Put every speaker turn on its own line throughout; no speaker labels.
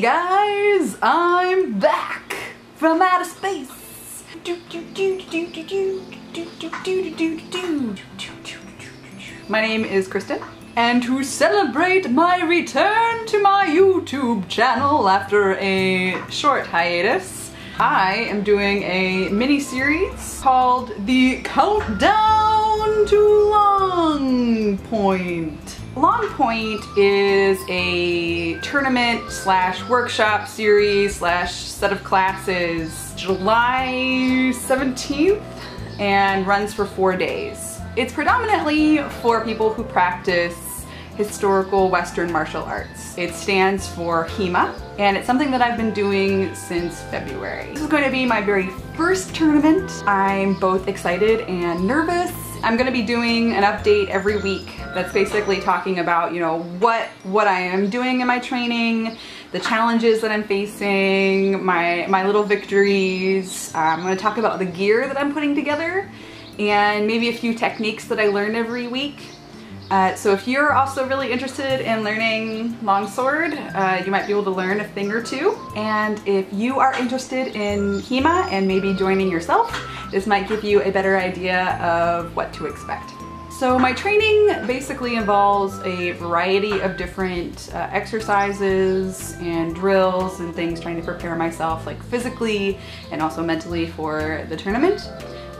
guys, I'm back from outer space. My name is Kristen, and to celebrate my return to my YouTube channel after a short hiatus, I am doing a mini-series called The Countdown to Longpoint. Longpoint is a tournament slash workshop series slash set of classes July 17th and runs for 4 days. It's predominantly for people who practice historical Western martial arts. It stands for HEMA, and it's something that I've been doing since February. This is going to be my very first tournament. I'm both excited and nervous. I'm going to be doing an update every week that's basically talking about, you know, what I am doing in my training, the challenges that I'm facing, my little victories. I'm going to talk about the gear that I'm putting together and maybe a few techniques that I learn every week. So if you're also really interested in learning longsword, you might be able to learn a thing or two. And if you are interested in HEMA and maybe joining yourself, this might give you a better idea of what to expect. So my training basically involves a variety of different exercises and drills and things, trying to prepare myself like physically and also mentally for the tournament.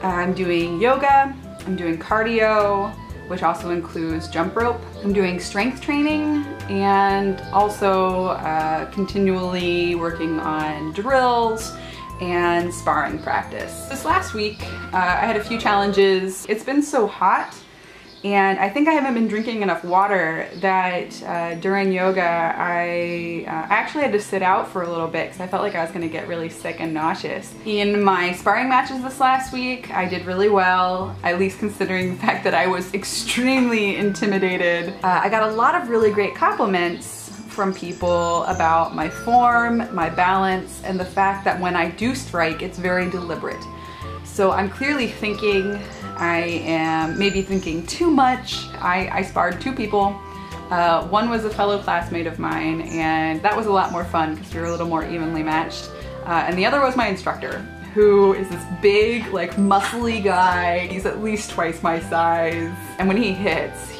I'm doing yoga, I'm doing cardio, which also includes jump rope. I'm doing strength training and also continually working on drills and sparring practice. This last week, I had a few challenges. It's been so hot, and I think I haven't been drinking enough water that during yoga, I actually had to sit out for a little bit because I felt like I was gonna get really sick and nauseous. In my sparring matches this last week, I did really well, at least considering the fact that I was extremely intimidated. I got a lot of really great compliments from people about my form, my balance, and the fact that when I do strike, it's very deliberate. So I'm clearly thinking, I am maybe thinking too much. I sparred 2 people. One was a fellow classmate of mine, and that was a lot more fun because we were a little more evenly matched. And the other was my instructor, who is this big, like, muscly guy. He's at least twice my size. And when he hits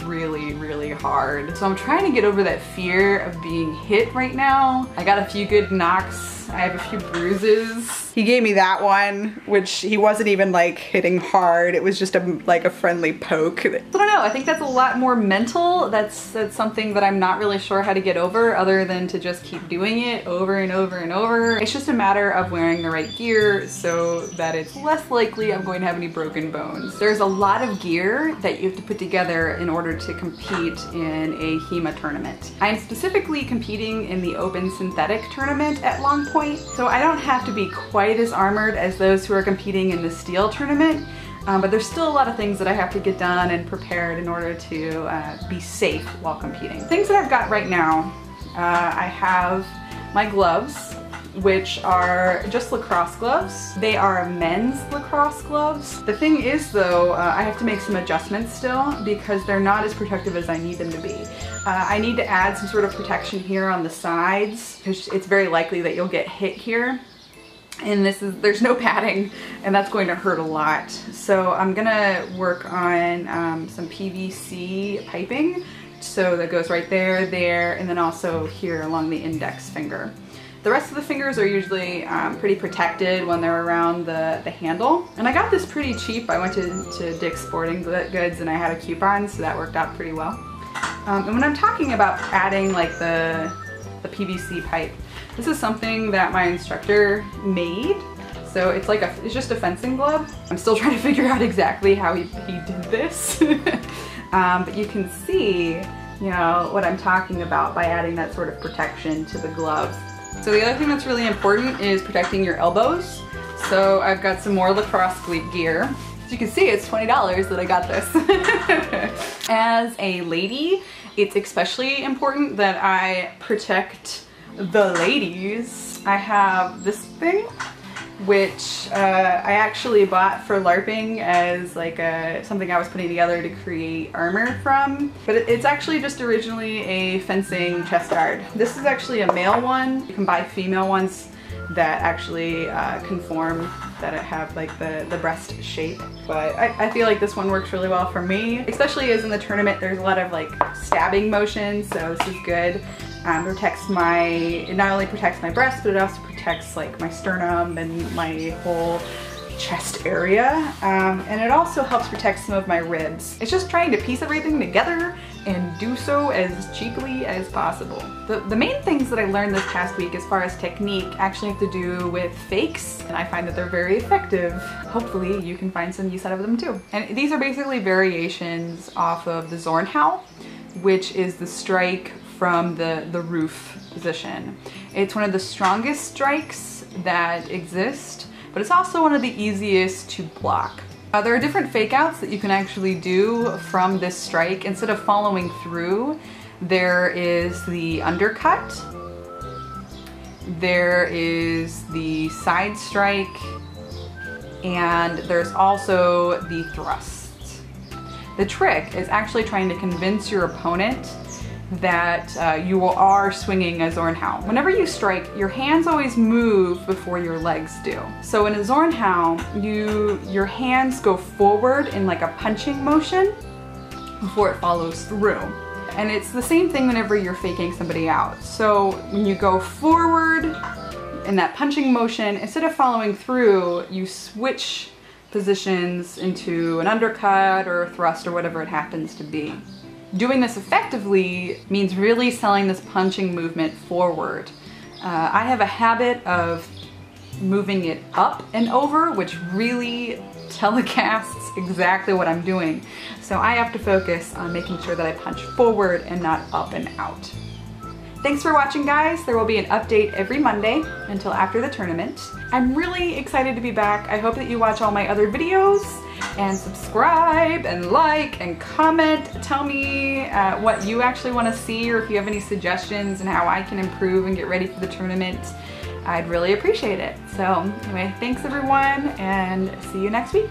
really, really hard. So I'm trying to get over that fear of being hit right now. I got a few good knocks. I have a few bruises. He gave me that one, which he wasn't even like hitting hard. It was just like a friendly poke. I don't know, I think that's a lot more mental. That's something that I'm not really sure how to get over other than to just keep doing it over and over and over. It's just a matter of wearing the right gear so that it's less likely I'm going to have any broken bones. There's a lot of gear that you have to put together in order to compete in a HEMA tournament. I'm specifically competing in the open synthetic tournament at Longpoint, so I don't have to be quite as armored as those who are competing in the steel tournament, but there's still a lot of things that I have to get done and prepared in order to be safe while competing. Things that I've got right now, I have my gloves, which are just lacrosse gloves. They are men's lacrosse gloves. The thing is though, I have to make some adjustments still because they're not as protective as I need them to be. I need to add some sort of protection here on the sides because it's very likely that you'll get hit here. And there's no padding, and that's going to hurt a lot. So I'm gonna work on some PVC piping. So that goes right there, and then also here along the index finger. The rest of the fingers are usually pretty protected when they're around the handle. And I got this pretty cheap. I went to Dick's Sporting Goods and I had a coupon, so that worked out pretty well. And when I'm talking about adding like the PVC pipe, this is something that my instructor made. So it's like it's just a fencing glove. I'm still trying to figure out exactly how he did this. But you can see, you know, what I'm talking about by adding that sort of protection to the glove. So the other thing that's really important is protecting your elbows. So I've got some more lacrosse gear. As you can see, it's $20 that I got this. As a lady, it's especially important that I protect the ladies. I have this thing. which I actually bought for LARPing as like something I was putting together to create armor from. But it's actually just originally a fencing chest guard. This is actually a male one. You can buy female ones that actually conform, that have like the breast shape. But I feel like this one works really well for me, especially as in the tournament there's a lot of like stabbing motions, so this is good. It not only protects my breast, but it also protects like my sternum and my whole chest area. And it also helps protect some of my ribs. It's just trying to piece everything together and do so as cheaply as possible. The main things that I learned this past week as far as technique actually have to do with fakes, and I find that they're very effective. Hopefully you can find some use out of them too. And these are basically variations off of the Zornhau, which is the strike from the roof position. It's one of the strongest strikes that exist, but it's also one of the easiest to block. There are different fake outs that you can actually do from this strike. Instead of following through, there is the undercut, there is the side strike, and there's also the thrust. The trick is actually trying to convince your opponent that you are swinging a Zornhau. Whenever you strike, your hands always move before your legs do. So in a Zornhau, your hands go forward in like a punching motion before it follows through. And it's the same thing whenever you're faking somebody out. So when you go forward in that punching motion, instead of following through, you switch positions into an undercut or a thrust or whatever it happens to be. Doing this effectively means really selling this punching movement forward. I have a habit of moving it up and over, which really telecasts exactly what I'm doing. So I have to focus on making sure that I punch forward and not up and out. Thanks for watching, guys. There will be an update every Monday until after the tournament. I'm really excited to be back. I hope that you watch all my other videos and subscribe and like and comment. Tell me what you actually want to see, or if you have any suggestions and how I can improve and get ready for the tournament. I'd really appreciate it. So anyway, thanks everyone, and see you next week.